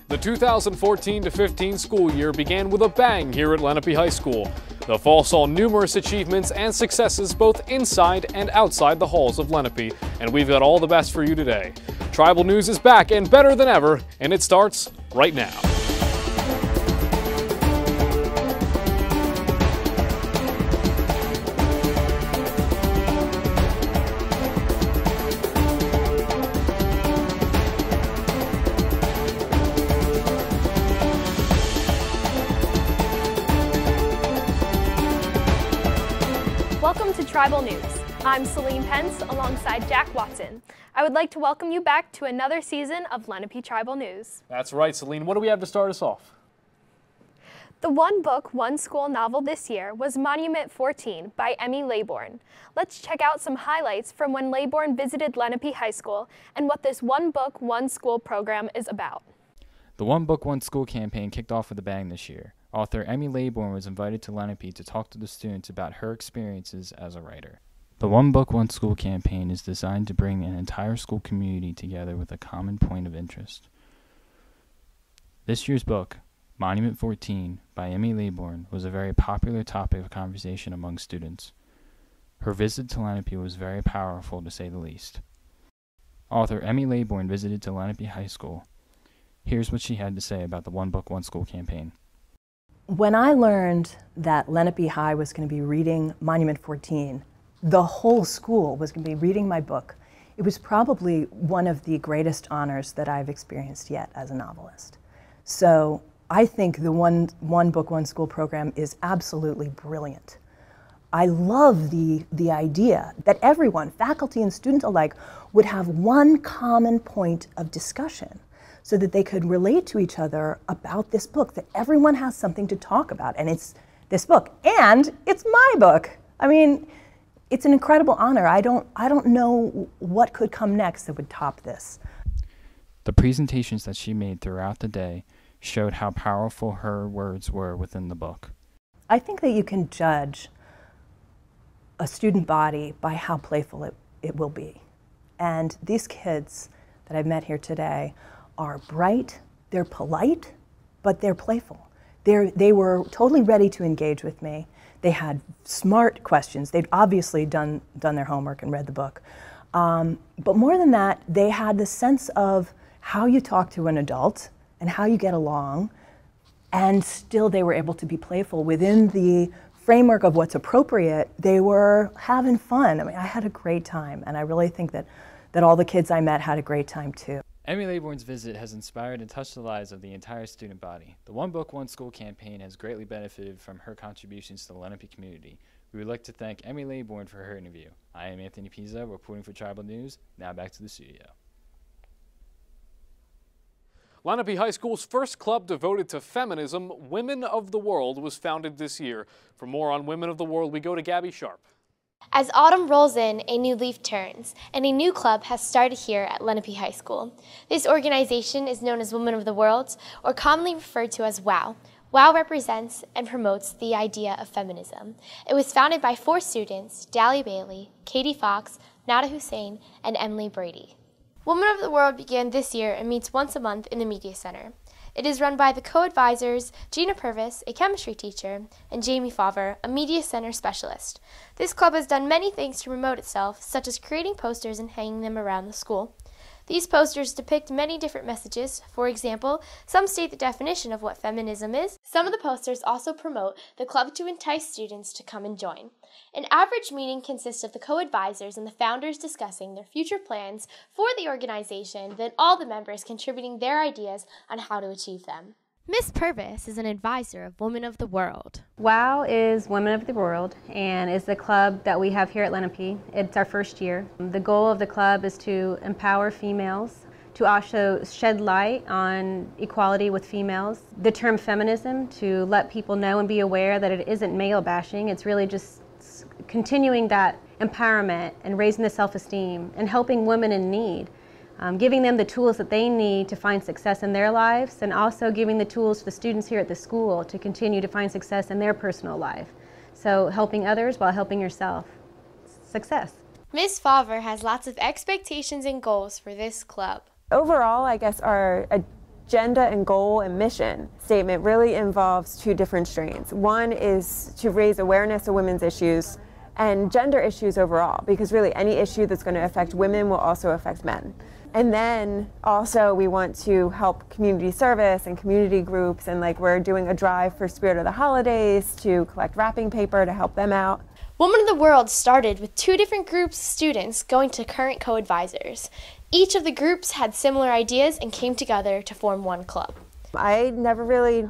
The 2014-15 school year began with a bang here at Lenape High School. The fall saw numerous achievements and successes both inside and outside the halls of Lenape, and we've got all the best for you today. Tribal News is back and better than ever, and it starts right now. Welcome to Tribal News. I'm Celine Pence alongside Jack Watson. I would like to welcome you back to another season of Lenape Tribal News. That's right, Celine. What do we have to start us off? The One Book, One School novel this year was Monument 14 by Emmy Laybourne. Let's check out some highlights from when Laybourne visited Lenape High School and what this One Book, One School program is about. The One Book, One School campaign kicked off with a bang this year. Author Emmy Laybourne was invited to Lenape to talk to the students about her experiences as a writer. The One Book, One School campaign is designed to bring an entire school community together with a common point of interest. This year's book, Monument 14 by Emmy Laybourne, was a very popular topic of conversation among students. Her visit to Lenape was very powerful, to say the least. Author Emmy Laybourne visited to Lenape High School. Here's what she had to say about the One Book, One School campaign. When I learned that Lenape High was going to be reading Monument 14, the whole school was going to be reading my book, it was probably one of the greatest honors that I've experienced yet as a novelist. So I think the One Book, One School program is absolutely brilliant. I love the idea that everyone, faculty and students alike, would have one common point of discussion, so that they could relate to each other about this book, that everyone has something to talk about. And it's this book, and it's my book. I mean, it's an incredible honor. I don't know what could come next that would top this. The presentations that she made throughout the day showed how powerful her words were within the book. I think that you can judge a student body by how playful it will be. And these kids that I've met here today are bright, they're polite, but they're playful. They were totally ready to engage with me. They had smart questions. They'd obviously done their homework and read the book. But more than that, they had the sense of how you talk to an adult and how you get along, and still they were able to be playful within the framework of what's appropriate. They were having fun. I mean, I had a great time, and I really think that all the kids I met had a great time too. Emmy Laybourne's visit has inspired and touched the lives of the entire student body. The One Book, One School campaign has greatly benefited from her contributions to the Lenape community. We would like to thank Emmy Laybourne for her interview. I am Anthony Pizza, reporting for Tribal News. Now back to the studio. Lenape High School's first club devoted to feminism, Women of the World, was founded this year. For more on Women of the World, we go to Gabby Sharp. As autumn rolls in, a new leaf turns, and a new club has started here at Lenape High School. This organization is known as Women of the World, or commonly referred to as WOW. WOW represents and promotes the idea of feminism. It was founded by 4 students, Dahlia Bailey, Katie Fox, Nada Hussein, and Emily Brady. Women of the World began this year and meets once a month in the Media Center. It is run by the co-advisors Gina Purvis, a chemistry teacher, and Jamie Favre, a Media Center specialist. This club has done many things to promote itself, such as creating posters and hanging them around the school. These posters depict many different messages. For example, some state the definition of what feminism is. Some of the posters also promote the club to entice students to come and join. An average meeting consists of the co-advisors and the founders discussing their future plans for the organization, then all the members contributing their ideas on how to achieve them. Miss Purvis is an advisor of Women of the World. WOW is Women of the World and is the club that we have here at Lenape. It's our first year. The goal of the club is to empower females, to also shed light on equality with females. The term feminism, to let people know and be aware that it isn't male bashing, it's really just continuing that empowerment and raising the self-esteem and helping women in need. Giving them the tools that they need to find success in their lives, and also giving the tools to the students here at the school to continue to find success in their personal life. So helping others while helping yourself. Success. Ms. Favre has lots of expectations and goals for this club. Overall, I guess our agenda and goal and mission statement really involves two different strains. One is to raise awareness of women's issues and gender issues overall, because really any issue that's going to affect women will also affect men. And then also we want to help community service and community groups, and like we're doing a drive for Spirit of the Holidays to collect wrapping paper to help them out. Women of the World started with 2 different groups of students going to current co-advisors. Each of the groups had similar ideas and came together to form one club. I never really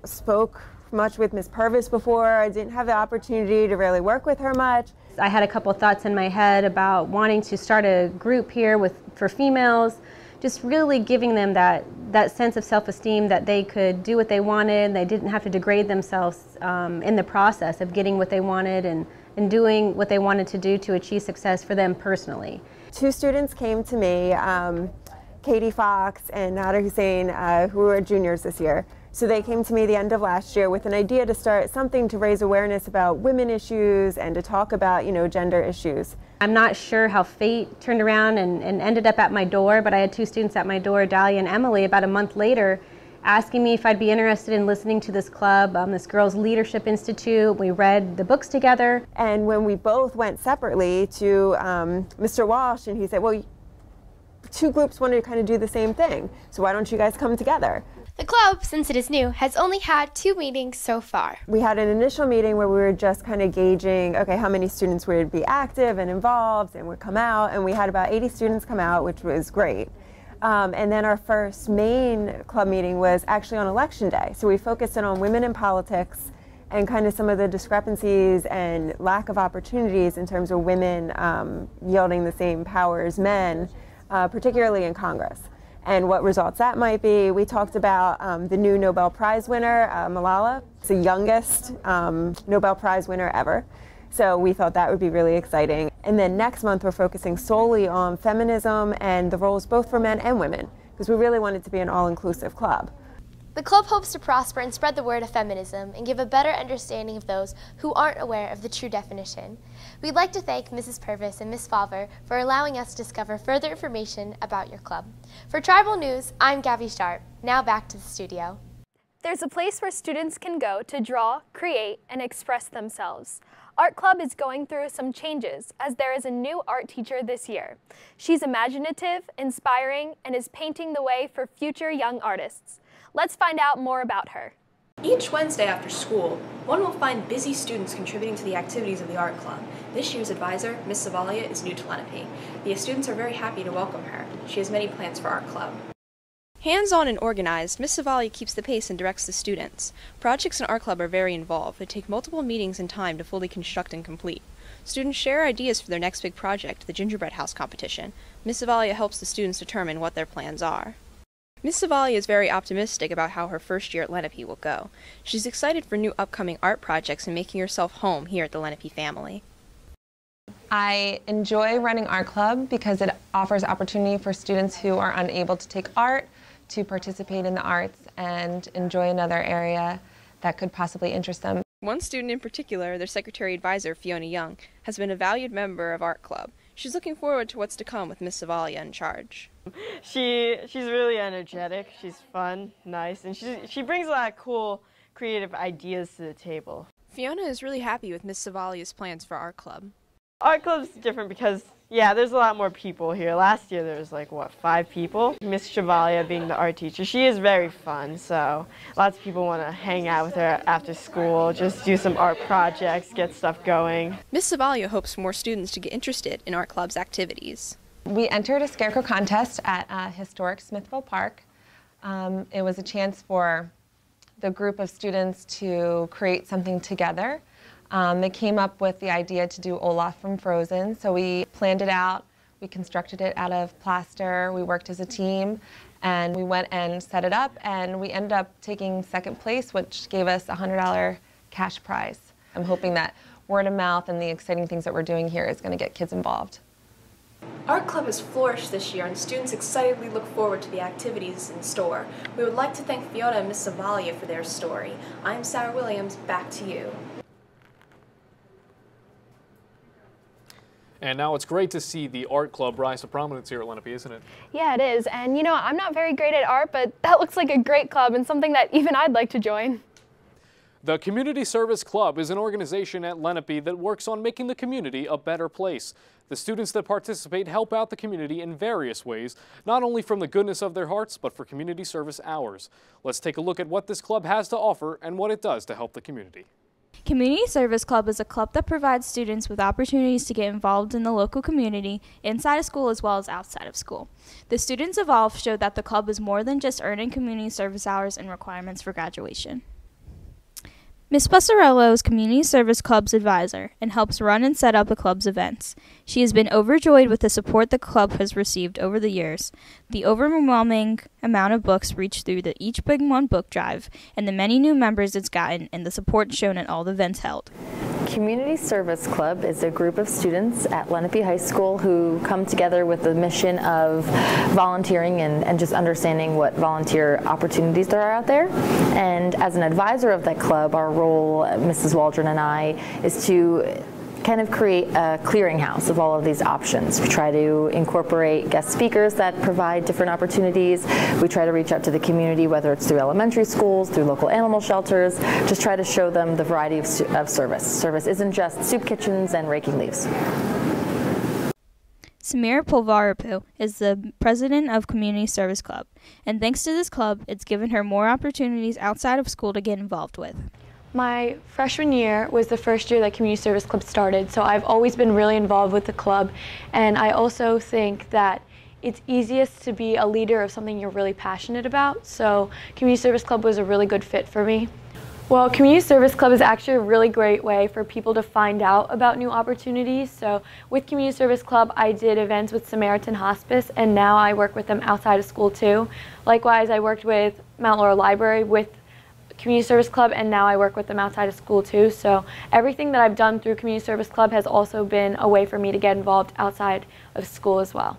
spoke much with Ms. Purvis before. I didn't have the opportunity to really work with her much. I had a couple of thoughts in my head about wanting to start a group here for females, just really giving them that sense of self-esteem that they could do what they wanted. They didn't have to degrade themselves in the process of getting what they wanted and doing what they wanted to do to achieve success for them personally. 2 students came to me, Katie Fox and Nada Hussein, who were juniors this year. So they came to me the end of last year with an idea to start something to raise awareness about women issues and to talk about, gender issues. I'm not sure how fate turned around and ended up at my door, but I had 2 students at my door, Dahlia and Emily, about a month later, asking me if I'd be interested in listening to this club, this Girls Leadership Institute. We read the books together. And when we both went separately to Mr. Walsh, and he said, well, 2 groups wanted to kind of do the same thing, so why don't you guys come together? The club, since it is new, has only had 2 meetings so far. We had an initial meeting where we were just kind of gauging, okay, how many students would be active and involved and would come out, and we had about 80 students come out, which was great. And then our first main club meeting was actually on Election Day, so we focused in on women in politics and kind of some of the discrepancies and lack of opportunities in terms of women yielding the same power as men, particularly in Congress, and what results that might be. We talked about the new Nobel Prize winner, Malala. It's the youngest Nobel Prize winner ever. So we thought that would be really exciting. And then next month we're focusing solely on feminism and the roles both for men and women, because we really want it to be an all-inclusive club. The club hopes to prosper and spread the word of feminism and give a better understanding of those who aren't aware of the true definition. We'd like to thank Mrs. Purvis and Ms. Favre for allowing us to discover further information about your club. For Tribal News, I'm Gabby Sharp. Now back to the studio. There's a place where students can go to draw, create, and express themselves. Art Club is going through some changes as there is a new art teacher this year. She's imaginative, inspiring, and is painting the way for future young artists. Let's find out more about her. Each Wednesday after school, one will find busy students contributing to the activities of the art club. This year's advisor, Miss Savalia, is new to Lenape. The students are very happy to welcome her. She has many plans for art club. Hands-on and organized, Miss Savalia keeps the pace and directs the students. Projects in art club are very involved. They take multiple meetings and time to fully construct and complete. Students share ideas for their next big project, the gingerbread house competition. Miss Savalia helps the students determine what their plans are. Miss Savalia is very optimistic about how her first year at Lenape will go. She's excited for new upcoming art projects and making herself home here at the Lenape family. I enjoy running art club because it offers opportunity for students who are unable to take art to participate in the arts and enjoy another area that could possibly interest them. One student in particular, their secretary advisor, Fiona Young, has been a valued member of art club. She's looking forward to what's to come with Miss Savalia in charge. She's really energetic, she's fun, nice, and she brings a lot of cool, creative ideas to the table. Fiona is really happy with Miss Savalia's plans for art club. Art club's different because, yeah, there's a lot more people here. Last year there was like, 5 people? Miss Savalia being the art teacher, she is very fun, so lots of people want to hang out with her after school, just do some art projects, get stuff going. Miss Savalia hopes more students to get interested in art club's activities. We entered a scarecrow contest at historic Smithville Park. It was a chance for the group of students to create something together. They came up with the idea to do Olaf from Frozen, so we planned it out, we constructed it out of plaster, we worked as a team, and we went and set it up, and we ended up taking second place, which gave us a $100 cash prize. I'm hoping that word of mouth and the exciting things that we're doing here is going to get kids involved. Art Club has flourished this year and students excitedly look forward to the activities in store. We would like to thank Fiona and Miss Savalia for their story. I'm Sarah Williams, back to you. And now it's great to see the art club rise to prominence here at Lenape, isn't it? Yeah, it is. And you know, I'm not very great at art, but that looks like a great club and something that even I'd like to join. The Community Service Club is an organization at Lenape that works on making the community a better place. The students that participate help out the community in various ways, not only from the goodness of their hearts, but for community service hours. Let's take a look at what this club has to offer and what it does to help the community. Community Service Club is a club that provides students with opportunities to get involved in the local community, inside of school as well as outside of school. The students involved show that the club is more than just earning community service hours and requirements for graduation. Ms. Passarello is Community Service Club's advisor and helps run and set up the club's events. She has been overjoyed with the support the club has received over the years, the overwhelming amount of books reached through the Each Big One book drive, and the many new members it's gotten and the support shown at all the events held. Community Service Club is a group of students at Lenape High School who come together with the mission of volunteering and just understanding what volunteer opportunities there are out there. And as an advisor of that club, our role, Mrs. Waldron and I, is to kind of create a clearinghouse of all of these options. We try to incorporate guest speakers that provide different opportunities. We try to reach out to the community, whether it's through elementary schools, through local animal shelters, just try to show them the variety of service. Service isn't just soup kitchens and raking leaves. Samira Polvarapu is the president of Community Service Club, and thanks to this club, it's given her more opportunities outside of school to get involved with. My freshman year was the first year that Community Service Club started, so I've always been really involved with the club, and I also think that it's easiest to be a leader of something you're really passionate about, so Community Service Club was a really good fit for me. Well, Community Service Club is actually a really great way for people to find out about new opportunities. So with Community Service Club, I did events with Samaritan Hospice, and now I work with them outside of school too. Likewise, I worked with Mount Laurel Library with Community Service Club, and now I work with them outside of school too. So everything that I've done through Community Service Club has also been a way for me to get involved outside of school as well.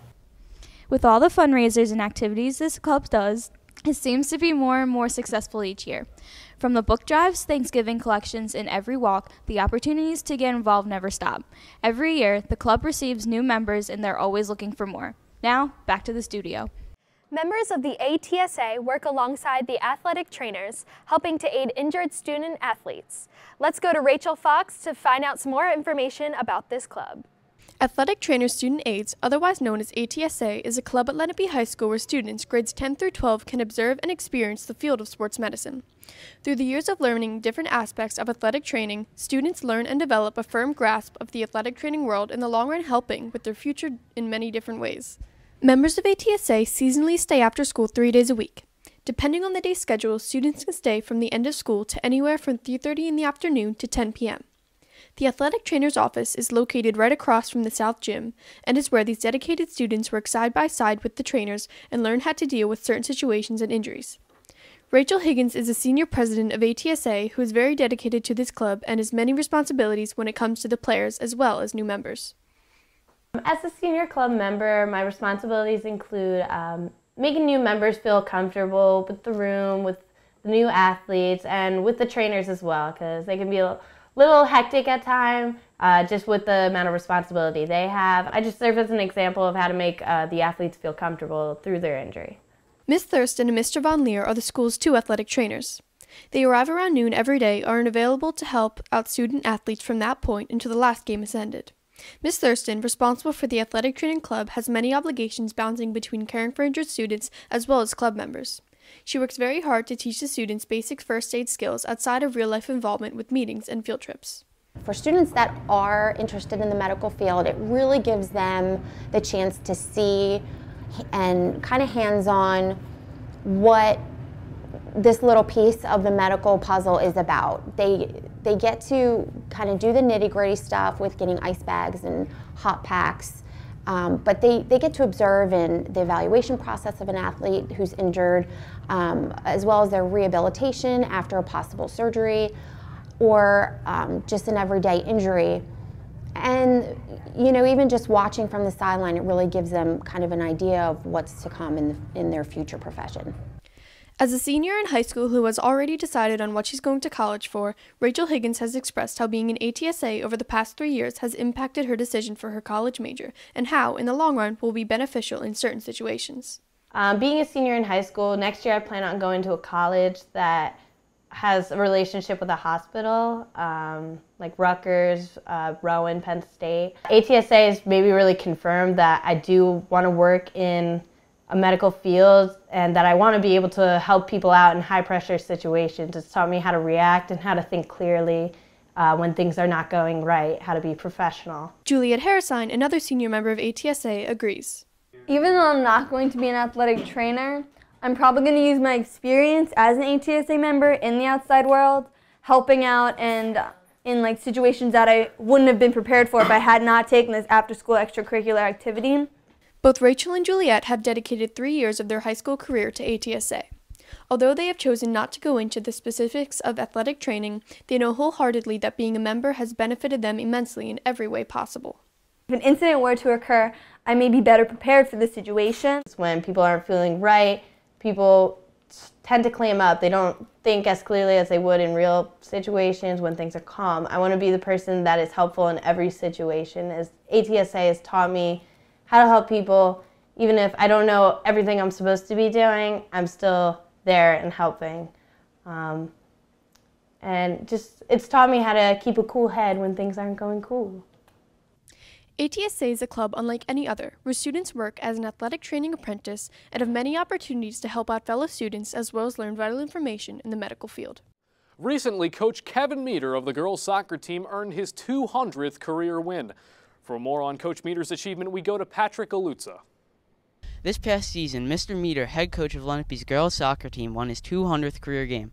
With all the fundraisers and activities this club does, it seems to be more and more successful each year. From the book drives, Thanksgiving collections, and every walk, the opportunities to get involved never stop. Every year, the club receives new members, and they're always looking for more. Now, back to the studio. Members of the ATSA work alongside the athletic trainers, helping to aid injured student athletes. Let's go to Rachel Fox to find out some more information about this club. Athletic Trainer Student Aids, otherwise known as ATSA, is a club at Lenape High School where students grades 10 through 12 can observe and experience the field of sports medicine. Through the years of learning different aspects of athletic training, students learn and develop a firm grasp of the athletic training world, in the long run helping with their future in many different ways. Members of ATSA seasonally stay after school 3 days a week. Depending on the day's schedule, students can stay from the end of school to anywhere from 3:30 in the afternoon to 10 p.m. The athletic trainer's office is located right across from the South Gym and is where these dedicated students work side by side with the trainers and learn how to deal with certain situations and injuries. Rachel Higgins is the senior president of ATSA, who is very dedicated to this club and has many responsibilities when it comes to the players as well as new members. As a senior club member, my responsibilities include making new members feel comfortable with the room, with the new athletes, and with the trainers as well, because they can be a little hectic at times, just with the amount of responsibility they have. I just serve as an example of how to make the athletes feel comfortable through their injury. Ms. Thurston and Mr. Von Leer are the school's 2 athletic trainers. They arrive around noon every day and are available to help out student athletes from that point until the last game is ended. Ms. Thurston, responsible for the athletic training club, has many obligations balancing between caring for injured students as well as club members. She works very hard to teach the students basic first aid skills outside of real-life involvement with meetings and field trips. For students that are interested in the medical field, it really gives them the chance to see and kind of hands-on what this little piece of the medical puzzle is about. They get to kind of do the nitty-gritty stuff with getting ice bags and hot packs, but they get to observe in the evaluation process of an athlete who's injured, as well as their rehabilitation after a possible surgery or just an everyday injury. And you know, even just watching from the sideline, it really gives them kind of an idea of what's to come in their future profession. As a senior in high school who has already decided on what she's going to college for, Rachel Higgins has expressed how being an ATSA over the past 3 years has impacted her decision for her college major, and how, in the long run, will be beneficial in certain situations. Being a senior in high school, next year I plan on going to a college that has a relationship with a hospital, like Rutgers, Rowan, Penn State. ATSA has maybe really confirmed that I do want to work in a medical field and that I want to be able to help people out in high pressure situations. It's taught me how to react and how to think clearly when things are not going right, how to be professional. Juliet Harrisine, another senior member of ATSA, agrees. Even though I'm not going to be an athletic trainer, I'm probably going to use my experience as an ATSA member in the outside world, helping out and in like situations that I wouldn't have been prepared for if I had not taken this after-school extracurricular activity. Both Rachel and Juliet have dedicated 3 years of their high school career to ATSA. Although they have chosen not to go into the specifics of athletic training, they know wholeheartedly that being a member has benefited them immensely in every way possible. If an incident were to occur, I may be better prepared for the situation. When people aren't feeling right, people tend to clam up. They don't think as clearly as they would in real situations when things are calm. I want to be the person that is helpful in every situation. As ATSA has taught me how to help people, even if I don't know everything I'm supposed to be doing, I'm still there and helping. And just, it's taught me how to keep a cool head when things aren't going cool. ATSA is a club unlike any other, where students work as an athletic training apprentice and have many opportunities to help out fellow students as well as learn vital information in the medical field. Recently, Coach Kevin Meter of the girls soccer team earned his 200th career win. For more on Coach Meter's achievement, we go to Patrick Galuzza. This past season, Mr. Meter, head coach of Lenape's girls soccer team, won his 200th career game.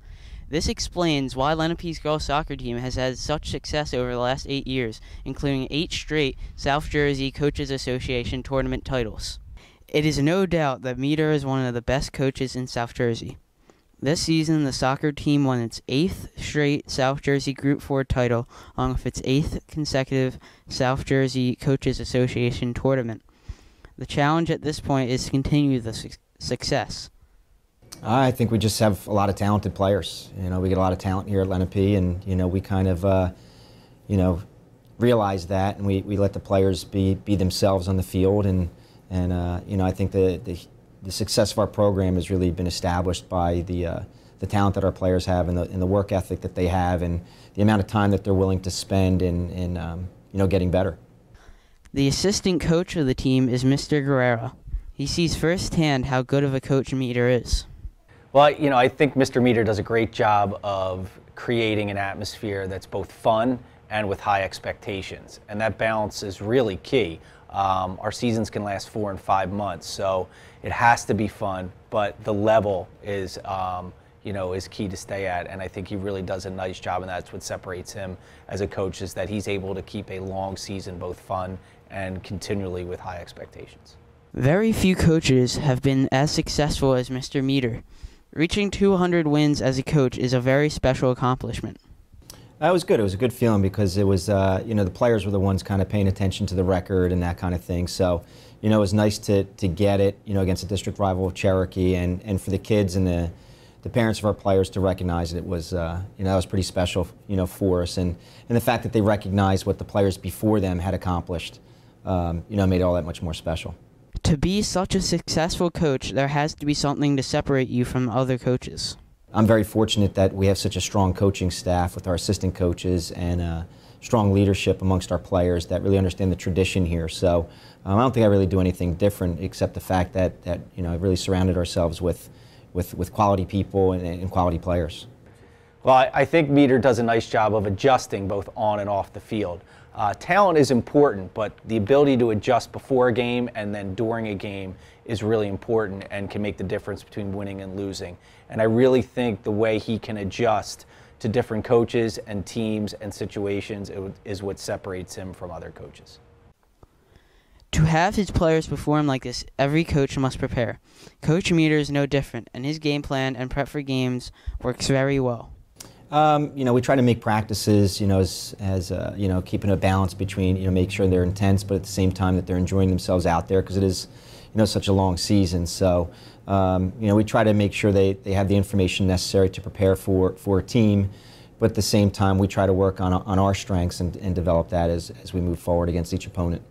This explains why Lenape's girls soccer team has had such success over the last 8 years, including 8 straight South Jersey Coaches Association tournament titles. It is no doubt that Meter is one of the best coaches in South Jersey. This season, the soccer team won its 8th straight South Jersey Group 4 title, along with its 8th consecutive South Jersey Coaches Association tournament. The challenge at this point is to continue the success. I think we just have a lot of talented players. You know, we get a lot of talent here at Lenape, and you know, we kind of, realize that, and we let the players be themselves on the field, and you know, I think the success of our program has really been established by the talent that our players have, and the work ethic that they have, and the amount of time that they're willing to spend in you know, getting better. The assistant coach of the team is Mr. Guerrero. He sees firsthand how good of a coach Meter is. Well, you know, I think Mr. Meter does a great job of creating an atmosphere that's both fun and with high expectations, and that balance is really key. Our seasons can last 4 and 5 months, so it has to be fun, but the level is, you know, is key to stay at, and I think he really does a nice job, and that's what separates him as a coach, is that he's able to keep a long season both fun and continually with high expectations. Very few coaches have been as successful as Mr. Meter. Reaching 200 wins as a coach is a very special accomplishment. It was good. It was a good feeling because it was, you know, the players were the ones kind of paying attention to the record and that kind of thing. So, you know, it was nice to get it, you know, against a district rival of Cherokee, and for the kids and the parents of our players to recognize it was, you know, that was pretty special, you know, for us. And the fact that they recognized what the players before them had accomplished, you know, made it all that much more special. To be such a successful coach, there has to be something to separate you from other coaches. I'm very fortunate that we have such a strong coaching staff with our assistant coaches and strong leadership amongst our players that really understand the tradition here. So I don't think I really do anything different except the fact that you know, I've really surrounded ourselves with quality people and quality players. Well, I think Meter does a nice job of adjusting both on and off the field. Talent is important, but the ability to adjust before a game and then during a game is really important and can make the difference between winning and losing. And I really think the way he can adjust to different coaches and teams and situations is what separates him from other coaches. To have his players perform like this, every coach must prepare. Coach Meter is no different, and his game plan and prep for games works very well. You know, we try to make practices, you know, as you know, keeping a balance between, you know, make sure they're intense, but at the same time that they're enjoying themselves out there, because it is, you know, such a long season. So We try to make sure they have the information necessary to prepare for a team, but at the same time we try to work on our strengths and develop that as we move forward against each opponent.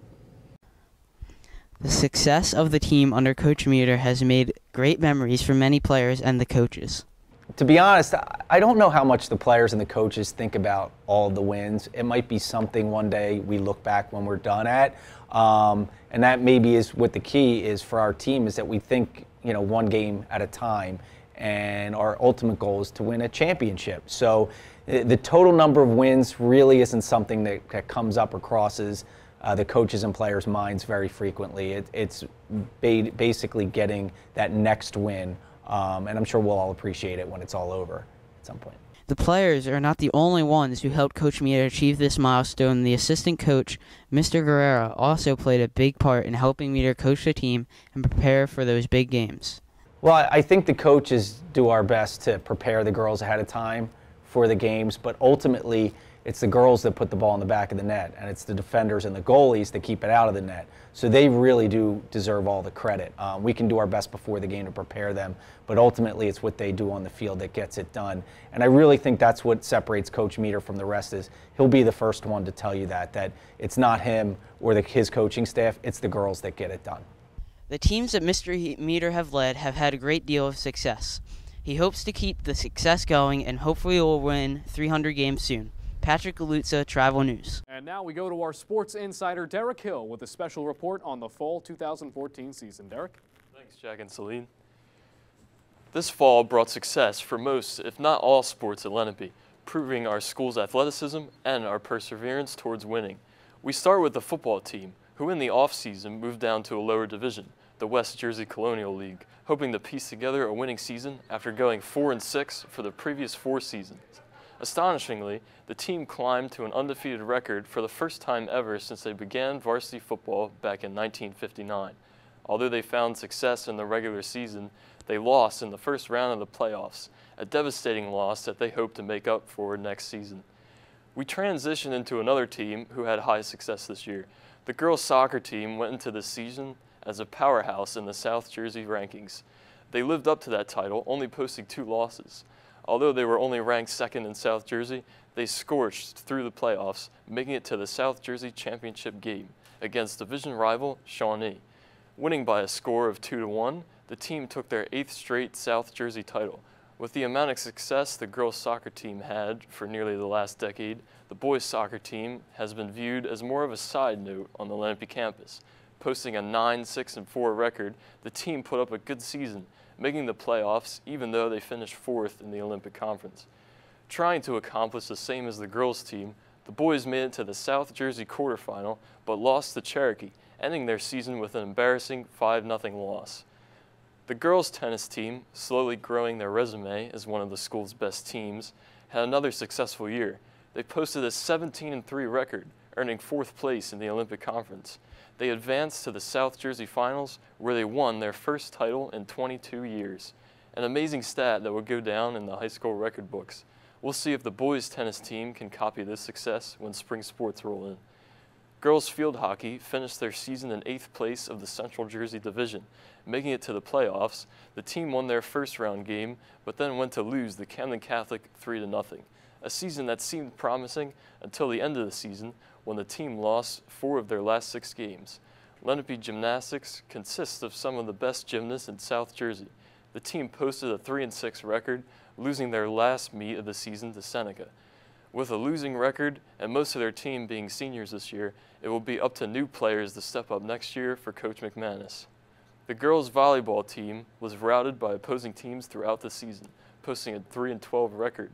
The success of the team under Coach Meter has made great memories for many players and the coaches. To be honest, I don't know how much the players and the coaches think about all of the wins. It might be something one day we look back when we're done at, and that maybe is what the key is for our team, is that we think, one game at a time, and our ultimate goal is to win a championship. So the total number of wins really isn't something that comes up or crosses the coaches and players' minds very frequently. It's basically getting that next win, and I'm sure we'll all appreciate it when it's all over at some point. The players are not the only ones who helped Coach Meter achieve this milestone. The assistant coach, Mr. Guerrera, also played a big part in helping Meter coach the team and prepare for those big games. Well, I think the coaches do our best to prepare the girls ahead of time for the games, but ultimately it's the girls that put the ball in the back of the net, and it's the defenders and the goalies that keep it out of the net. So they really do deserve all the credit. We can do our best before the game to prepare them, but ultimately it's what they do on the field that gets it done. And I really think that's what separates Coach Meter from the rest. Is he'll be the first one to tell you that it's not him or his coaching staff, it's the girls that get it done. The teams that Mr. Meter have led have had a great deal of success. He hopes to keep the success going and hopefully will win 300 games soon. Patrick Galuzza, Travel News. And now we go to our sports insider, Derek Hill, with a special report on the fall 2014 season. Derek? Thanks, Jack and Celine. This fall brought success for most, if not all, sports at Lenape, proving our school's athleticism and our perseverance towards winning. We start with the football team, who in the off-season moved down to a lower division, the West Jersey Colonial League, hoping to piece together a winning season after going 4-6 for the previous 4 seasons. Astonishingly, the team climbed to an undefeated record for the first time ever since they began varsity football back in 1959. Although they found success in the regular season, they lost in the first round of the playoffs, a devastating loss that they hope to make up for next season. We transitioned into another team who had high success this year. The girls' soccer team went into the season as a powerhouse in the South Jersey rankings. They lived up to that title, only posting 2 losses. Although they were only ranked 2nd in South Jersey, they scorched through the playoffs, making it to the South Jersey Championship game against division rival Shawnee. Winning by a score of 2-1, the team took their 8th straight South Jersey title. With the amount of success the girls' soccer team had for nearly the last decade, the boys' soccer team has been viewed as more of a side note on the Lenape campus. Posting a 9-6-4 record, the team put up a good season, making the playoffs even though they finished 4th in the Olympic Conference. Trying to accomplish the same as the girls' team, the boys made it to the South Jersey quarterfinal but lost to Cherokee, ending their season with an embarrassing 5-0 loss. The girls' tennis team, slowly growing their resume as one of the school's best teams, had another successful year. They posted a 17-3 record, earning 4th place in the Olympic Conference. They advanced to the South Jersey Finals, where they won their first title in 22 years. An amazing stat that will go down in the high school record books. We'll see if the boys' tennis team can copy this success when spring sports roll in. Girls field hockey finished their season in 8th place of the Central Jersey Division. Making it to the playoffs, the team won their first round game, but then went to lose the Camden Catholic 3-0. A season that seemed promising until the end of the season, when the team lost 4 of their last 6 games. Lenape Gymnastics consists of some of the best gymnasts in South Jersey. The team posted a 3-6 record, losing their last meet of the season to Seneca. With a losing record and most of their team being seniors this year, it will be up to new players to step up next year for Coach McManus. The girls' volleyball team was routed by opposing teams throughout the season, posting a 3-12 record.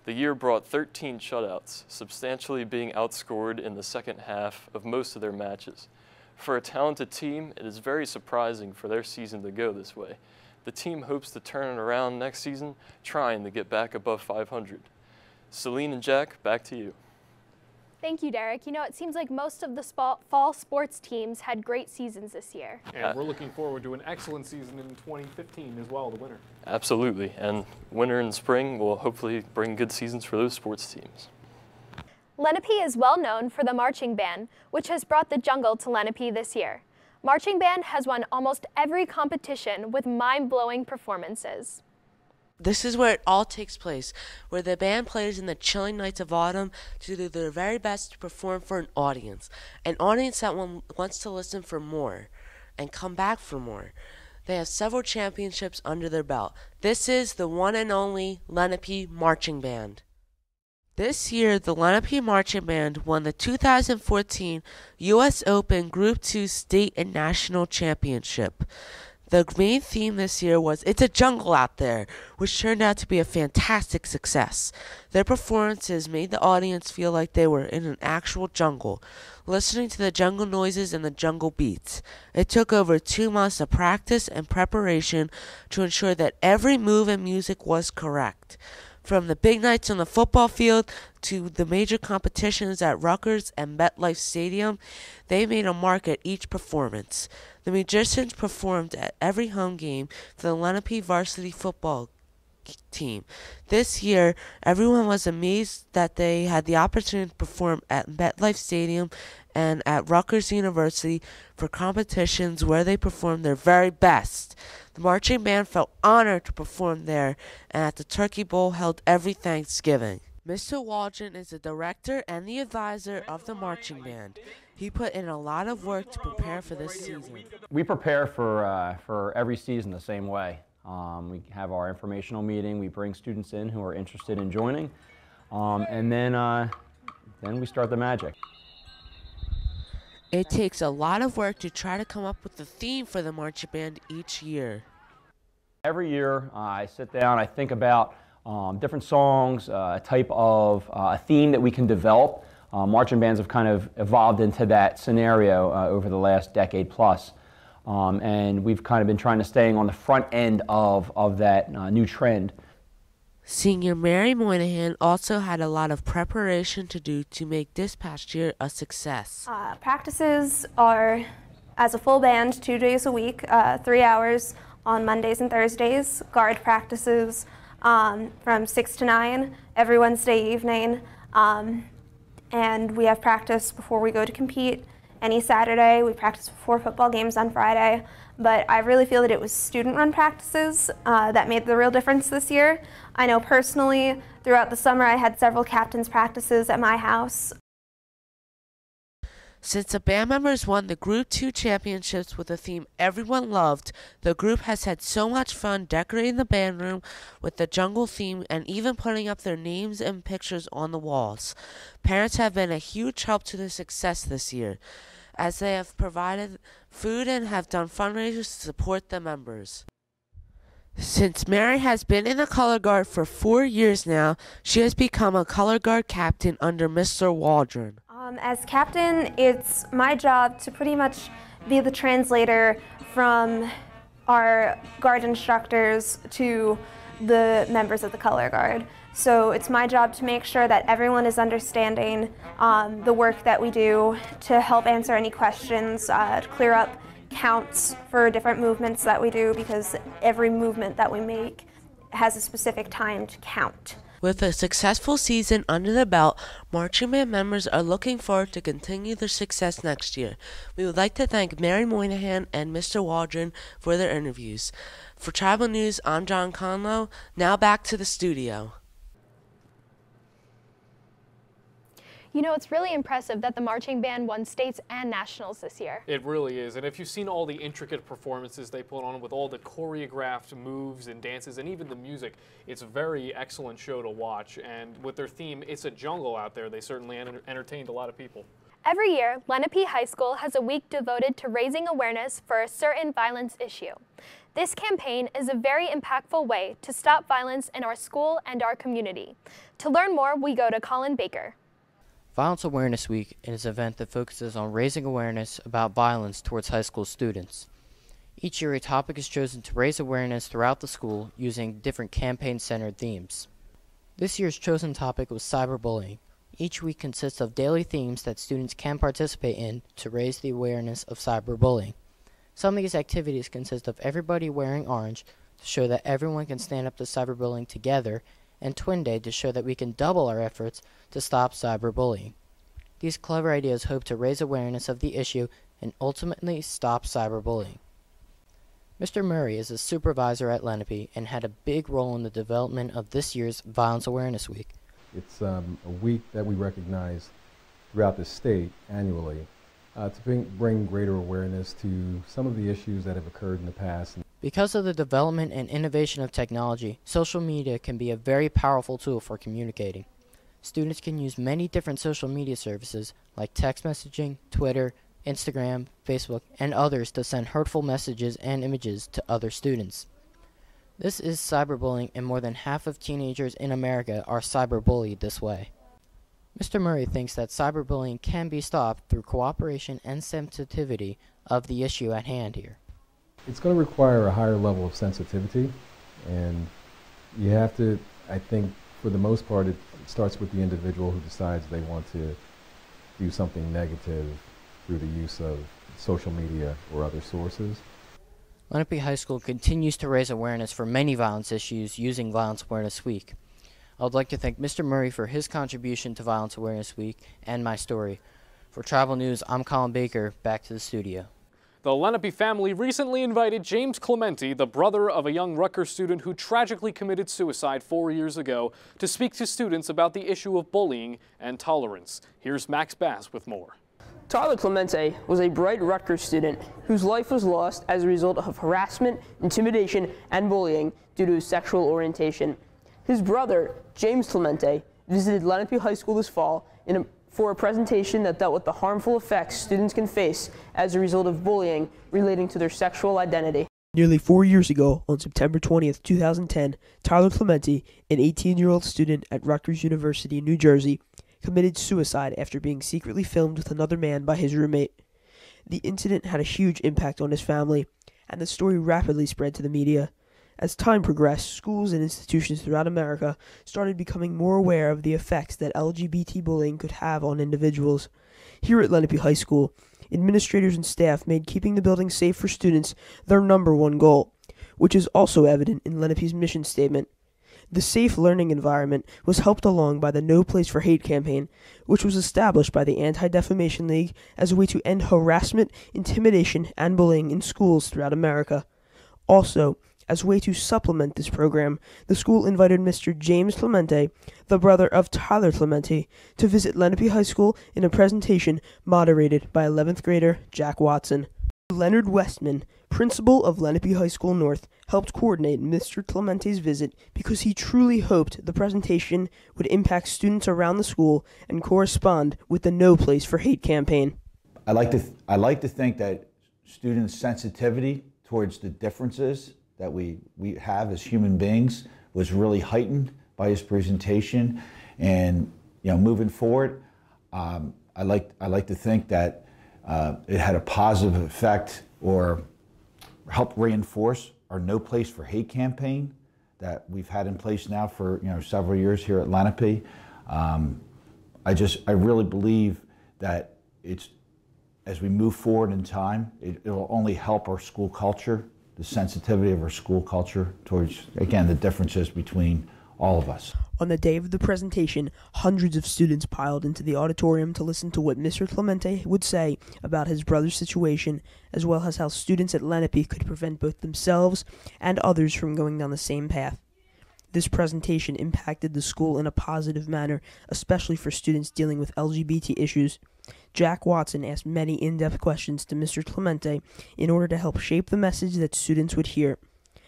The year brought 13 shutouts, substantially being outscored in the second half of most of their matches. For a talented team, it is very surprising for their season to go this way. The team hopes to turn it around next season, trying to get back above 500. Celine and Jack, back to you. Thank you, Derek. It seems like most of the fall sports teams had great seasons this year. And we're looking forward to an excellent season in 2015 as well, the winter. Absolutely, and winter and spring will hopefully bring good seasons for those sports teams. Lenape is well known for the marching band, which has brought the jungle to Lenape this year. Marching band has won almost every competition with mind-blowing performances. This is where it all takes place, where the band plays in the chilling nights of autumn to do their very best to perform for an audience that wants to listen for more and come back for more. They have several championships under their belt. This is the one and only Lenape Marching Band. This year, the Lenape Marching Band won the 2014 U.S. Open Group 2 State and National Championship. The main theme this year was "It's a Jungle Out There," which turned out to be a fantastic success. Their performances made the audience feel like they were in an actual jungle, listening to the jungle noises and the jungle beats. It took over 2 months of practice and preparation to ensure that every move and music was correct. From the big nights on the football field to the major competitions at Rutgers and MetLife Stadium, they made a mark at each performance. The musicians performed at every home game for the Lenape varsity football team. This year, everyone was amazed that they had the opportunity to perform at MetLife Stadium and at Rutgers University for competitions where they performed their very best. The marching band felt honored to perform there and at the Turkey Bowl held every Thanksgiving. Mr. Waldron is the director and the advisor of the marching band. He put in a lot of work to prepare for this season. We prepare for every season the same way. We have our informational meeting. We bring students in who are interested in joining, and then we start the magic. It takes a lot of work to try to come up with the theme for the marching band each year. Every year I sit down, I think about different songs, a type of a theme that we can develop. Marching bands have kind of evolved into that scenario over the last decade plus. And we've kind of been trying to stay on the front end of that new trend. Senior Mary Moynihan also had a lot of preparation to do to make this past year a success. Practices are, as a full band, 2 days a week, 3 hours on Mondays and Thursdays. Guard practices from 6 to 9 every Wednesday evening. And we have practice before we go to compete. Any Saturday, we practice before football games on Friday, but I really feel that it was student-run practices that made the real difference this year. I know personally, throughout the summer, I had several captains' practices at my house. Since the band members won the Group 2 championships with a theme everyone loved, the group has had so much fun decorating the band room with the jungle theme and even putting up their names and pictures on the walls. Parents have been a huge help to the success this year, as they have provided food and have done fundraisers to support the members. Since Mary has been in the color guard for 4 years now, she has become a color guard captain under Mr. Waldron. As captain, it's my job to pretty much be the translator from our guard instructors to the members of the color guard. So it's my job to make sure that everyone is understanding the work that we do, to help answer any questions, to clear up counts for different movements that we do, because every movement that we make has a specific time to count. With a successful season under the belt, marching band members are looking forward to continue their success next year. We would like to thank Mary Moynihan and Mr. Waldron for their interviews. For Tribal News, I'm John Conlow. Now back to the studio. You know, it's really impressive that the marching band won states and nationals this year. It really is. And if you've seen all the intricate performances they put on with all the choreographed moves and dances and even the music, it's a very excellent show to watch. And with their theme, "It's a Jungle Out There," they certainly entertained a lot of people. Every year, Lenape High School has a week devoted to raising awareness for a certain violence issue. This campaign is a very impactful way to stop violence in our school and our community. To learn more, we go to Colin Baker. Violence Awareness Week is an event that focuses on raising awareness about violence towards high school students. Each year, a topic is chosen to raise awareness throughout the school using different campaign-centered themes. This year's chosen topic was cyberbullying. Each week consists of daily themes that students can participate in to raise the awareness of cyberbullying. Some of these activities consist of everybody wearing orange to show that everyone can stand up to cyberbullying together, and Twin Day to show that we can double our efforts to stop cyberbullying. These clever ideas hope to raise awareness of the issue and ultimately stop cyberbullying. Mr. Murray is a supervisor at Lenape and had a big role in the development of this year's Violence Awareness Week. It's a week that we recognize throughout the state annually to bring greater awareness to some of the issues that have occurred in the past. Because of the development and innovation of technology, social media can be a very powerful tool for communicating. Students can use many different social media services like text messaging, Twitter, Instagram, Facebook, and others to send hurtful messages and images to other students. This is cyberbullying, and more than half of teenagers in America are cyberbullied this way. Mr. Murray thinks that cyberbullying can be stopped through cooperation and sensitivity of the issue at hand here. It's going to require a higher level of sensitivity, and you have to, I think, for the most part, it starts with the individual who decides they want to do something negative through the use of social media or other sources. Lenape High School continues to raise awareness for many violence issues using Violence Awareness Week. I would like to thank Mr. Murray for his contribution to Violence Awareness Week and my story. For Travel News, I'm Colin Baker, back to the studio. The Lenape family recently invited James Clementi, the brother of a young Rutgers student who tragically committed suicide 4 years ago, to speak to students about the issue of bullying and tolerance. Here's Max Bass with more. Tyler Clemente was a bright Rutgers student whose life was lost as a result of harassment, intimidation, and bullying due to his sexual orientation. His brother, James Clemente, visited Lenape High School this fall for a presentation that dealt with the harmful effects students can face as a result of bullying relating to their sexual identity. Nearly 4 years ago, on September 20th, 2010, Tyler Clementi, an 18-year-old student at Rutgers University in New Jersey, committed suicide after being secretly filmed with another man by his roommate. The incident had a huge impact on his family, and the story rapidly spread to the media. As time progressed, schools and institutions throughout America started becoming more aware of the effects that LGBT bullying could have on individuals. Here at Lenape High School, administrators and staff made keeping the building safe for students their #1 goal, which is also evident in Lenape's mission statement. The safe learning environment was helped along by the No Place for Hate campaign, which was established by the Anti-Defamation League as a way to end harassment, intimidation, and bullying in schools throughout America. Also, as a way to supplement this program, the school invited Mr. James Clemente, the brother of Tyler Clementi, to visit Lenape High School in a presentation moderated by 11th grader Jack Watson. Leonard Westman, principal of Lenape High School North, helped coordinate Mr. Clementi's visit because he truly hoped the presentation would impact students around the school and correspond with the No Place for Hate campaign. I like to think that students' sensitivity towards the differences that we have as human beings was really heightened by his presentation, and moving forward, I like to think that it had a positive effect or helped reinforce our No Place for Hate campaign that we've had in place now for several years here at Lenape. I really believe that as we move forward in time, it will only help our school culture, the sensitivity of our school culture towards, again, the differences between all of us. On the day of the presentation, hundreds of students piled into the auditorium to listen to what Mr. Clemente would say about his brother's situation, as well as how students at Lenape could prevent both themselves and others from going down the same path. This presentation impacted the school in a positive manner, especially for students dealing with LGBT issues. Jack Watson asked many in-depth questions to Mr. Clemente in order to help shape the message that students would hear.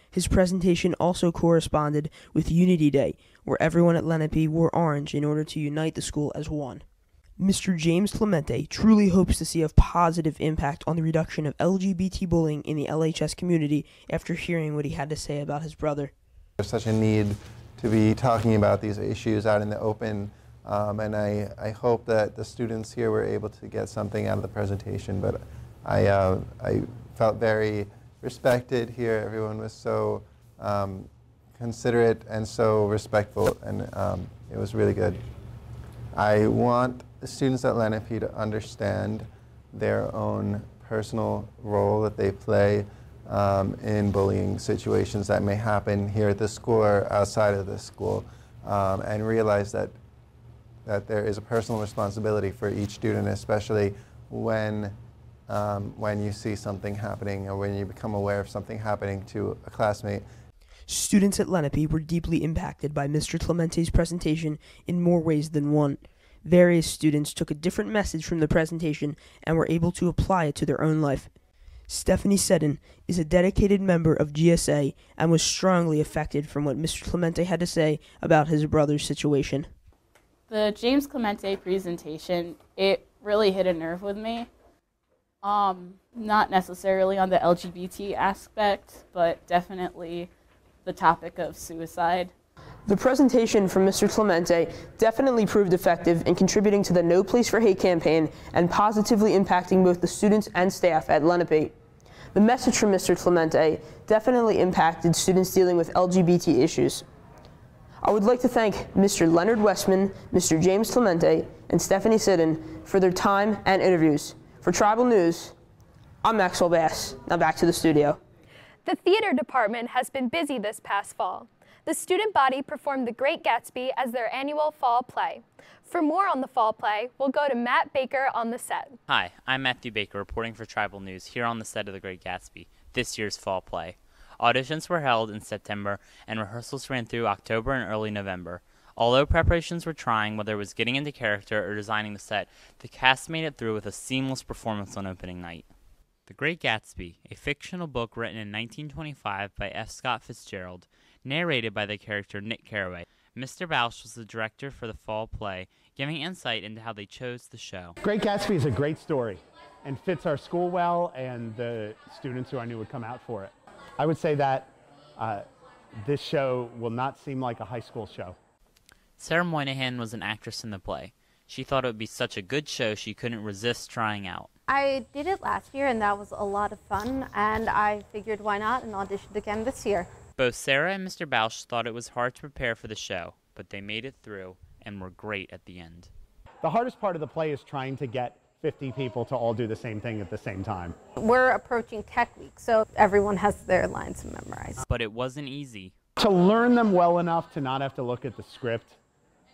His presentation also corresponded with Unity Day, where everyone at Lenape wore orange in order to unite the school as one. Mr. James Clemente truly hopes to see a positive impact on the reduction of LGBT bullying in the LHS community after hearing what he had to say about his brother. There's such a need to be talking about these issues out in the open, and I hope that the students here were able to get something out of the presentation, but I felt very respected here. Everyone was so considerate and so respectful, and it was really good. I want the students at Lenape to understand their own personal role that they play in bullying situations that may happen here at the school or outside of the school, and realize that there is a personal responsibility for each student, especially when when you see something happening or when you become aware of something happening to a classmate. Students at Lenape were deeply impacted by Mr. Clemente's presentation in more ways than one. Various students took a different message from the presentation and were able to apply it to their own life. Stephanie Seddon is a dedicated member of GSA and was strongly affected from what Mr. Clemente had to say about his brother's situation. The James Clemente presentation, it really hit a nerve with me. Not necessarily on the LGBT aspect, but definitely the topic of suicide. The presentation from Mr. Clemente definitely proved effective in contributing to the No Place for Hate campaign and positively impacting both the students and staff at Lenape. The message from Mr. Clemente definitely impacted students dealing with LGBT issues. I would like to thank Mr. Leonard Westman, Mr. James Clemente, and Stephanie Siddon for their time and interviews. For Tribal News, I'm Maxwell Bass. Now back to the studio. The theater department has been busy this past fall. The student body performed The Great Gatsby as their annual fall play. For more on the fall play, we'll go to Matt Baker on the set. Hi, I'm Matthew Baker reporting for Tribal News here on the set of The Great Gatsby, this year's fall play. Auditions were held in September and rehearsals ran through October and early November. Although preparations were trying, whether it was getting into character or designing the set, the cast made it through with a seamless performance on opening night. The Great Gatsby, a fictional book written in 1925 by F. Scott Fitzgerald, narrated by the character Nick Carraway. Mr. Bausch was the director for the fall play, giving insight into how they chose the show. Great Gatsby is a great story and fits our school well and the students who I knew would come out for it. I would say that this show will not seem like a high school show. Sarah Moynihan was an actress in the play. She thought it would be such a good show she couldn't resist trying out. I did it last year and that was a lot of fun, and I figured why not and auditioned again this year. Both Sarah and Mr. Bausch thought it was hard to prepare for the show, but they made it through and were great at the end. The hardest part of the play is trying to get 50 people to all do the same thing at the same time. We're approaching Tech Week, so everyone has their lines memorized. But it wasn't easy. To learn them well enough to not have to look at the script,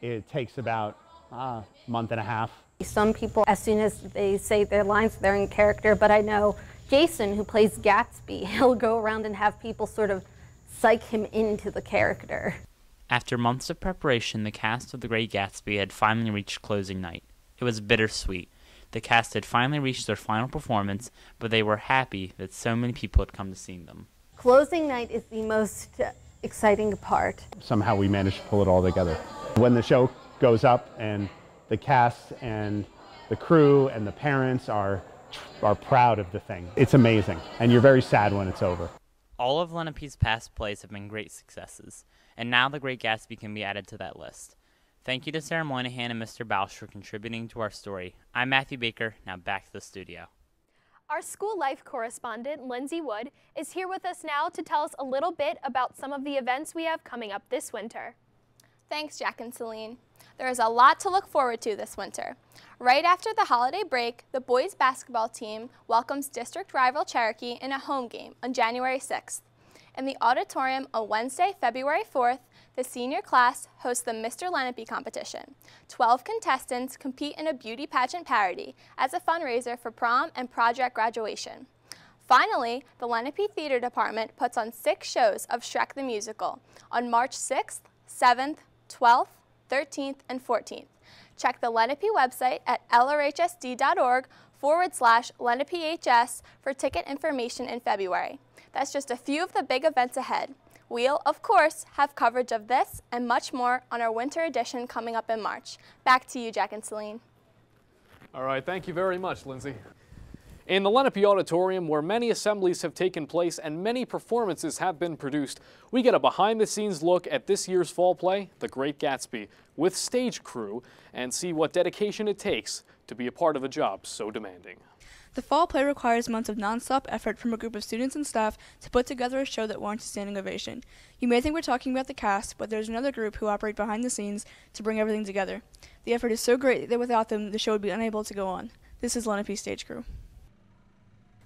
it takes about a month and a half. Some people, as soon as they say their lines, they're in character, but I know Jason, who plays Gatsby, he'll go around and have people sort of psych him into the character. After months of preparation, the cast of The Great Gatsby had finally reached closing night. It was bittersweet. The cast had finally reached their final performance, but they were happy that so many people had come to see them. Closing night is the most exciting part. Somehow we managed to pull it all together. When the show goes up and the cast and the crew and the parents are proud of the thing, it's amazing, and you're very sad when it's over. All of Lenape's past plays have been great successes, and now The Great Gatsby can be added to that list. Thank you to Sarah Moynihan and Mr. Bausch for contributing to our story. I'm Matthew Baker, now back to the studio. Our school life correspondent, Lindsay Wood, is here with us now to tell us a little bit about some of the events we have coming up this winter. Thanks, Jack and Celine. There is a lot to look forward to this winter. Right after the holiday break, the boys basketball team welcomes district rival Cherokee in a home game on January 6th. In the auditorium on Wednesday, February 4th, the senior class hosts the Mr. Lenape competition. 12 contestants compete in a beauty pageant parody as a fundraiser for prom and project graduation. Finally, the Lenape Theater Department puts on 6 shows of Shrek the Musical on March 6th, 7th, 12th, 13th, and 14th. Check the Lenape website at lrhsd.org/LenapeHS for ticket information in February. That's just a few of the big events ahead. We'll, of course, have coverage of this and much more on our winter edition coming up in March. Back to you, Jack and Celine. All right, thank you very much, Lindsay. In the Lenape Auditorium, where many assemblies have taken place and many performances have been produced, we get a behind-the-scenes look at this year's fall play, The Great Gatsby, with stage crew, and see what dedication it takes to be a part of a job so demanding. The fall play requires months of nonstop effort from a group of students and staff to put together a show that warrants a standing ovation. You may think we're talking about the cast, but there's another group who operate behind the scenes to bring everything together. The effort is so great that without them, the show would be unable to go on. This is Lenape's stage crew.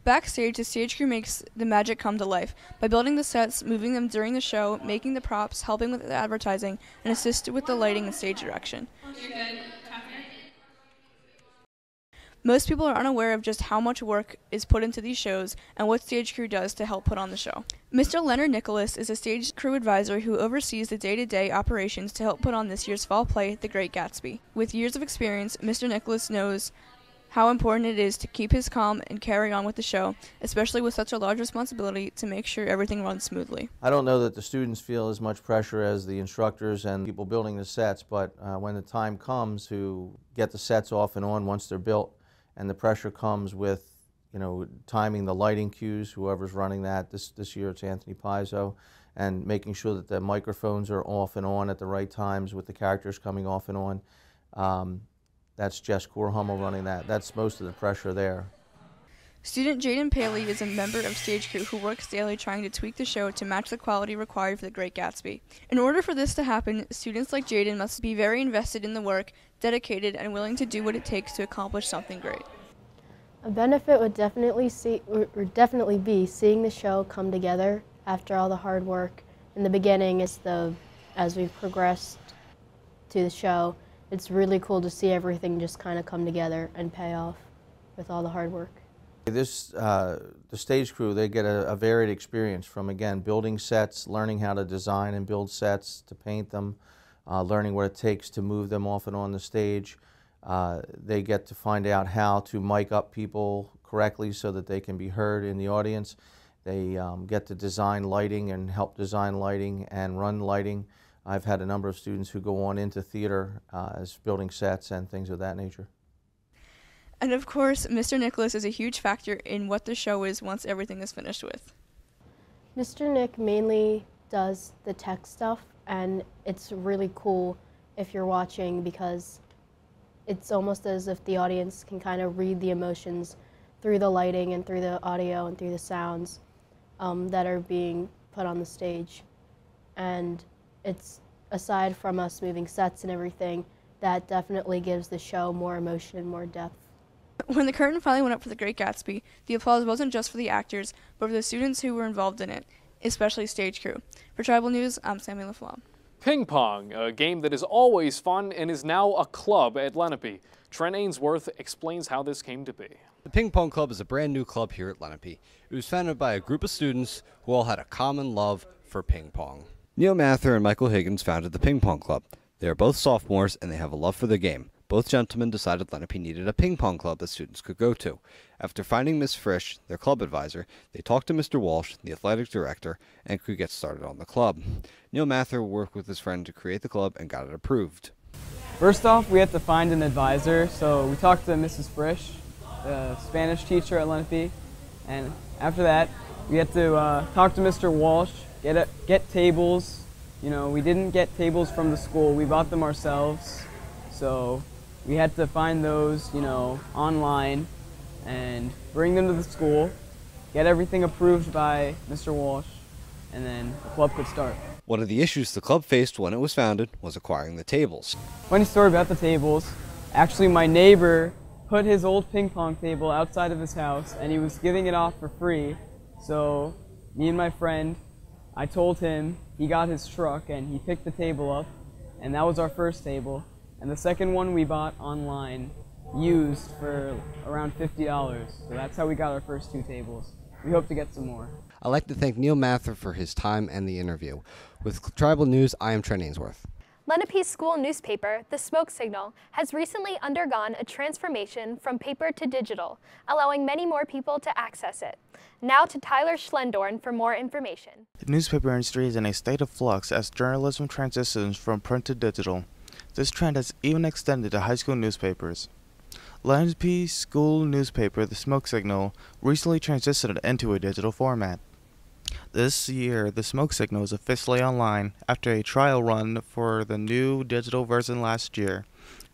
Backstage, the stage crew makes the magic come to life by building the sets, moving them during the show, making the props, helping with the advertising, and assist with the lighting and stage direction. Most people are unaware of just how much work is put into these shows and what stage crew does to help put on the show. Mr. Leonard Nicholas is a stage crew advisor who oversees the day-to-day operations to help put on this year's fall play, The Great Gatsby. With years of experience, Mr. Nicholas knows how important it is to keep his calm and carry on with the show, especially with such a large responsibility to make sure everything runs smoothly. I don't know that the students feel as much pressure as the instructors and people building the sets, but when the time comes to get the sets off and on once they're built, and the pressure comes with, timing the lighting cues, whoever's running that, this year it's Anthony Pizzo, and making sure that the microphones are off and on at the right times with the characters coming off and on. That's Jess Korhummel running that. That's most of the pressure there. Student Jaden Paley is a member of stage crew who works daily trying to tweak the show to match the quality required for The Great Gatsby. In order for this to happen, students like Jaden must be very invested in the work, dedicated, and willing to do what it takes to accomplish something great. A benefit would definitely be seeing the show come together after all the hard work. In the beginning, as we've progressed to the show, it's really cool to see everything just kind of come together and pay off with all the hard work. The stage crew, they get a varied experience from, again, building sets, learning how to design and build sets, to paint them, learning what it takes to move them off and on the stage. They get to find out how to mic up people correctly so that they can be heard in the audience. They get to design lighting and help design lighting and run lighting. I've had a number of students who go on into theater as building sets and things of that nature. And of course, Mr. Nicholas is a huge factor in what the show is once everything is finished with. Mr. Nick mainly does the tech stuff, and it's really cool if you're watching because it's almost as if the audience can kind of read the emotions through the lighting and through the audio and through the sounds that are being put on the stage. And it's, aside from us moving sets and everything, that definitely gives the show more emotion and more depth. When the curtain finally went up for The Great Gatsby, the applause wasn't just for the actors, but for the students who were involved in it, especially stage crew. For Tribal News, I'm Sammy LaFlamme. Ping pong, a game that is always fun and is now a club at Lenape. Trent Ainsworth explains how this came to be. The Ping Pong Club is a brand new club here at Lenape. It was founded by a group of students who all had a common love for ping pong. Neil Mather and Michael Higgins founded the Ping Pong Club. They are both sophomores and they have a love for the game. Both gentlemen decided Lenape needed a ping pong club that students could go to. After finding Miss Frisch, their club advisor, they talked to Mr. Walsh, the athletic director, and could get started on the club. Neil Mather worked with his friend to create the club and got it approved. First off, we had to find an advisor, so we talked to Mrs. Frisch, the Spanish teacher at Lenape, and after that, we had to talk to Mr. Walsh, get tables. You know, we didn't get tables from the school, we bought them ourselves, so we had to find those, online and bring them to the school, get everything approved by Mr. Walsh, and then the club could start. One of the issues the club faced when it was founded was acquiring the tables. Funny story about the tables. Actually, my neighbor put his old ping pong table outside of his house and he was giving it off for free. So me and my friend, I told him, he got his truck and he picked the table up, and that was our first table. And the second one we bought online, used for around $50. So that's how we got our first two tables. We hope to get some more. I'd like to thank Neil Mather for his time and the interview. With Tribal News, I am Trent Ainsworth. Lenape's school newspaper, The Smoke Signal, has recently undergone a transformation from paper to digital, allowing many more people to access it. Now to Tyler Schlendorn for more information. The newspaper industry is in a state of flux as journalism transitions from print to digital. This trend has even extended to high school newspapers. Lenape's school newspaper, The Smoke Signal, recently transitioned into a digital format. This year, The Smoke Signal is officially online after a trial run for the new digital version last year.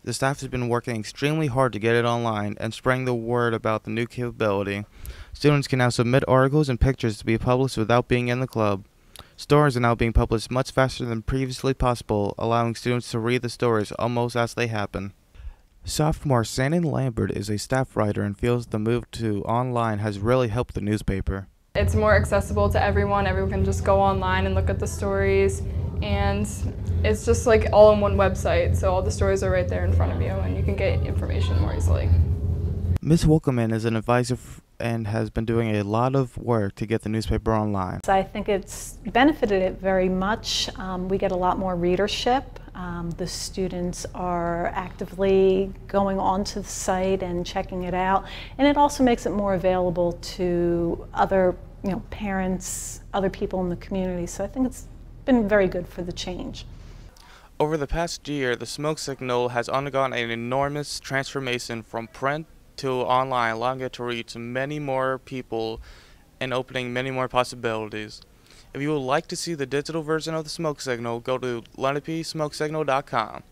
The staff has been working extremely hard to get it online and spreading the word about the new capability. Students can now submit articles and pictures to be published without being in the club. Stories are now being published much faster than previously possible, allowing students to read the stories almost as they happen. Sophomore Shannon Lambert is a staff writer and feels the move to online has really helped the newspaper. It's more accessible to everyone. Everyone can just go online and look at the stories, and it's just like all in one website, so all the stories are right there in front of you and you can get information more easily. Ms. Wolkerman is an advisor and has been doing a lot of work to get the newspaper online. I think it's benefited it very much. We get a lot more readership. The students are actively going onto the site and checking it out, and it also makes it more available to other parents, other people in the community. So I think it's been very good for the change. Over the past year, the smoke signal has undergone an enormous transformation from print to online, allowing it to reach many more people and opening many more possibilities. If you would like to see the digital version of the smoke signal, go to lenapesmokesignal.com.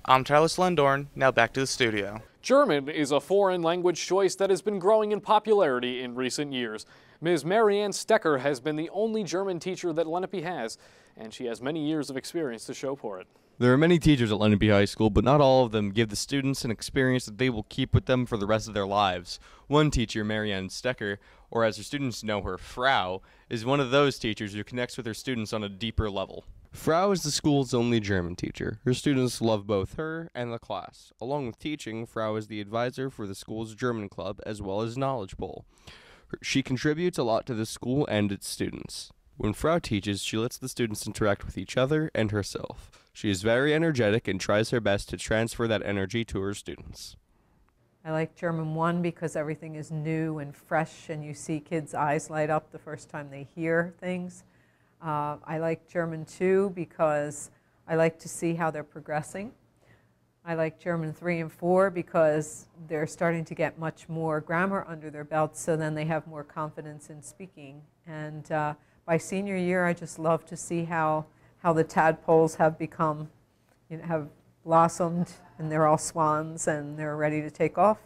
I'm Tyler Slendorn, now back to the studio. German is a foreign language choice that has been growing in popularity in recent years. Ms. Marianne Stecker has been the only German teacher that Lenape has, and she has many years of experience to show for it. There are many teachers at Lenape High School, but not all of them give the students an experience that they will keep with them for the rest of their lives. One teacher, Marianne Stecker, or as her students know her, Frau, is one of those teachers who connects with her students on a deeper level. Frau is the school's only German teacher. Her students love both her and the class. Along with teaching, Frau is the advisor for the school's German club as well as Knowledge Bowl. She contributes a lot to the school and its students. When Frau teaches, she lets the students interact with each other and herself. She is very energetic and tries her best to transfer that energy to her students. I like German 1 because everything is new and fresh and you see kids' eyes light up the first time they hear things. I like German 2 because I like to see how they're progressing. I like German 3 and 4 because they're starting to get much more grammar under their belts, so then they have more confidence in speaking. And by senior year, I just love to see how the tadpoles have become, have blossomed, and they're all swans and they're ready to take off.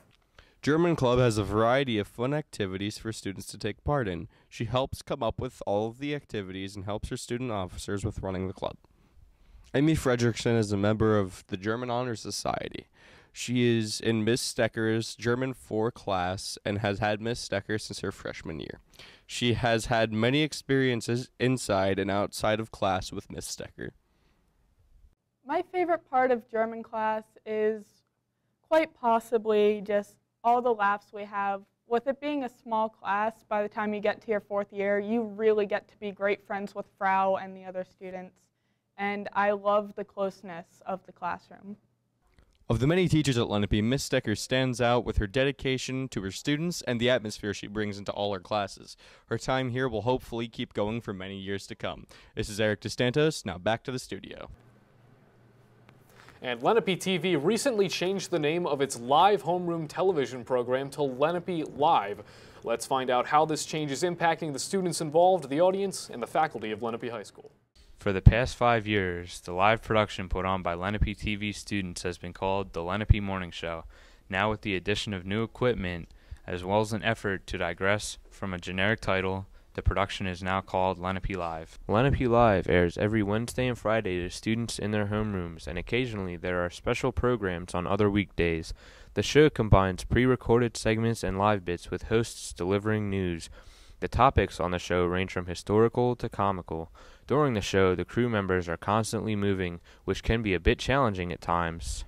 German Club has a variety of fun activities for students to take part in. She helps come up with all of the activities and helps her student officers with running the club. Amy Fredrickson is a member of the German Honor Society. She is in Miss Stecker's German 4 class and has had Miss Stecker since her freshman year. She has had many experiences inside and outside of class with Miss Stecker. My favorite part of German class is quite possibly just all the laughs we have. With it being a small class, by the time you get to your 4th year, you really get to be great friends with Frau and the other students. And I love the closeness of the classroom. Of the many teachers at Lenape, Miss Stecker stands out with her dedication to her students and the atmosphere she brings into all her classes. Her time here will hopefully keep going for many years to come. This is Eric DeSantos, now back to the studio. And Lenape TV recently changed the name of its live homeroom television program to Lenape Live. Let's find out how this change is impacting the students involved, the audience, and the faculty of Lenape High School. For the past 5 years, the live production put on by Lenape TV students has been called the Lenape Morning Show. Now with the addition of new equipment, as well as an effort to digress from a generic title, the production is now called Lenape Live. Lenape Live airs every Wednesday and Friday to students in their homerooms, and occasionally there are special programs on other weekdays. The show combines pre-recorded segments and live bits with hosts delivering news. The topics on the show range from historical to comical. During the show, the crew members are constantly moving, which can be a bit challenging at times.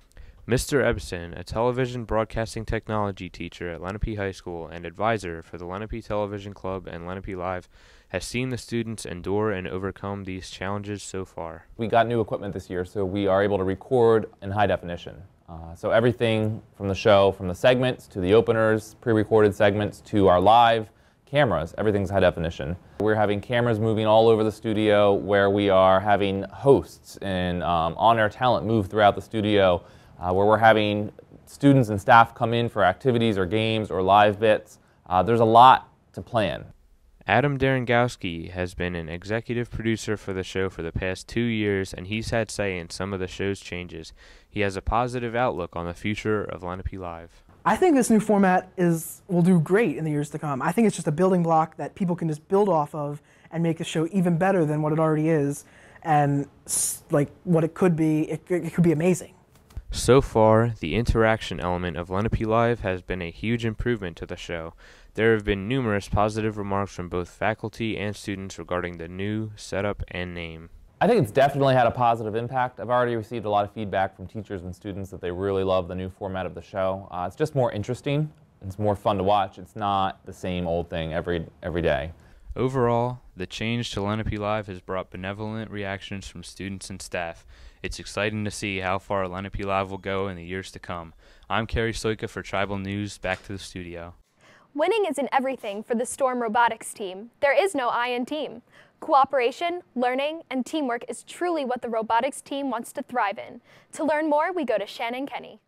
Mr. Ebson, a television broadcasting technology teacher at Lenape High School and advisor for the Lenape Television Club and Lenape Live, has seen the students endure and overcome these challenges so far. We got new equipment this year, so we are able to record in high definition. So everything from the show, from the segments to the openers, pre-recorded segments to our live cameras, everything's high definition. We're having cameras moving all over the studio, where we are having hosts and on-air talent move throughout the studio, where we're having students and staff come in for activities or games or live bits. There's a lot to plan. Adam Darengowski has been an executive producer for the show for the past 2 years, and he's had say in some of the show's changes. He has a positive outlook on the future of Lenape Live. I think this new format will do great in the years to come. I think it's just a building block that people can just build off of and make the show even better than what it already is. And like what it could be, it could be amazing. So far, the interaction element of Lenape Live has been a huge improvement to the show. There have been numerous positive remarks from both faculty and students regarding the new setup and name. I think it's definitely had a positive impact. I've already received a lot of feedback from teachers and students that they really love the new format of the show. It's just more interesting. It's more fun to watch. It's not the same old thing every day. Overall, the change to Lenape Live has brought benevolent reactions from students and staff. It's exciting to see how far Lenape Live will go in the years to come. I'm Kerry Soika for Tribal News. Back to the studio. Winning isn't everything for the Storm Robotics team. There is no I in team. Cooperation, learning, and teamwork is truly what the robotics team wants to thrive in. To learn more, we go to Shannon Kenny.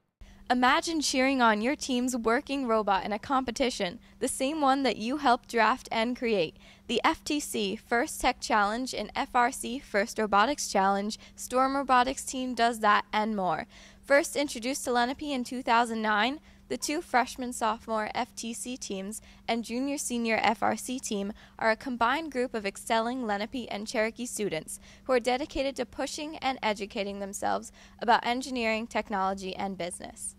Imagine cheering on your team's working robot in a competition, the same one that you helped draft and create. The FTC First Tech Challenge and FRC First Robotics Challenge, Storm Robotics team does that and more. First introduced to Lenape in 2009, the two freshman-sophomore FTC teams and junior-senior FRC team are a combined group of excelling Lenape and Cherokee students who are dedicated to pushing and educating themselves about engineering, technology, and business.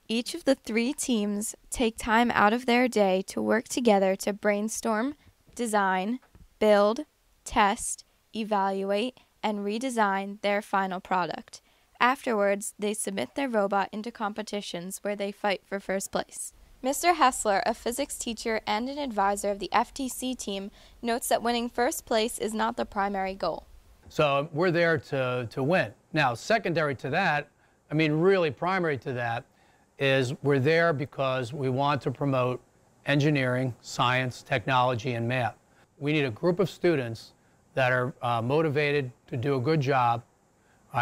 Each of the three teams take time out of their day to work together to brainstorm, design, build, test, evaluate, and redesign their final product. Afterwards, they submit their robot into competitions where they fight for first place. Mr. Hessler, a physics teacher and an advisor of the FTC team, notes that winning first place is not the primary goal. So we're there to win. Now, secondary to that, I mean really primary to that, is we're there because we want to promote engineering, science, technology, and math. We need a group of students that are motivated to do a good job.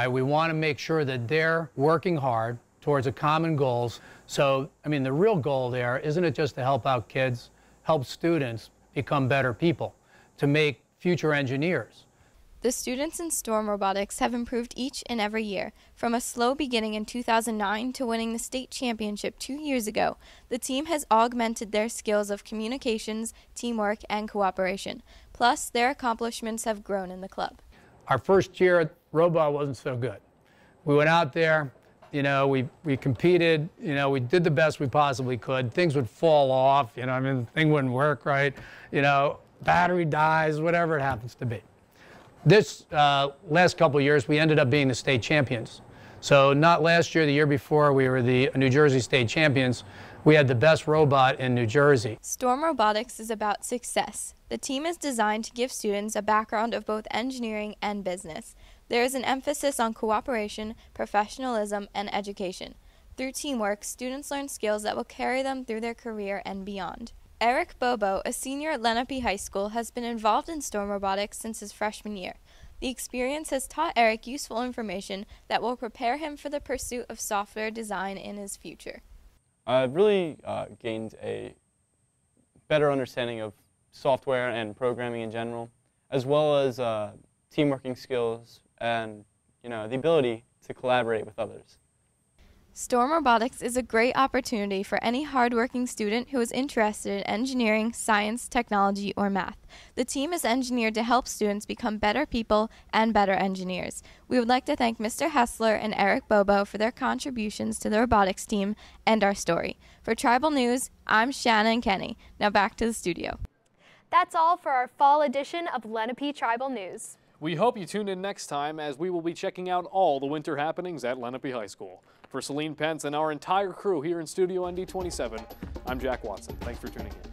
We want to make sure that they're working hard towards a common goals. So, I mean, the real goal there, isn't it just to help out kids, help students become better people, to make future engineers? The students in Storm Robotics have improved each and every year. From a slow beginning in 2009 to winning the state championship 2 years ago, the team has augmented their skills of communications, teamwork, and cooperation. Plus, their accomplishments have grown in the club. Our first year, robot wasn't so good. We went out there, you know, we competed, you know, we did the best we possibly could. Things would fall off, you know, I mean, the thing wouldn't work right, you know, battery dies, whatever it happens to be. This last couple of years, we ended up being the state champions. So not last year, the year before, we were the New Jersey state champions. We had the best robot in New Jersey. Storm Robotics is about success. The team is designed to give students a background of both engineering and business. There is an emphasis on cooperation, professionalism, and education. Through teamwork, students learn skills that will carry them through their career and beyond. Eric Bobo, a senior at Lenape High School, has been involved in Storm Robotics since his freshman year. The experience has taught Eric useful information that will prepare him for the pursuit of software design in his future. I've really gained a better understanding of software and programming in general, as well as teamworking skills and, you know, the ability to collaborate with others. Storm Robotics is a great opportunity for any hardworking student who is interested in engineering, science, technology, or math. The team is engineered to help students become better people and better engineers. We would like to thank Mr. Hessler and Eric Bobo for their contributions to the robotics team and our story. For Tribal News, I'm Shannon Kenny. Now back to the studio. That's all for our fall edition of Lenape Tribal News. We hope you tune in next time as we will be checking out all the winter happenings at Lenape High School. For Celine, Pence, and our entire crew here in Studio ND27, I'm Jack Watson. Thanks for tuning in.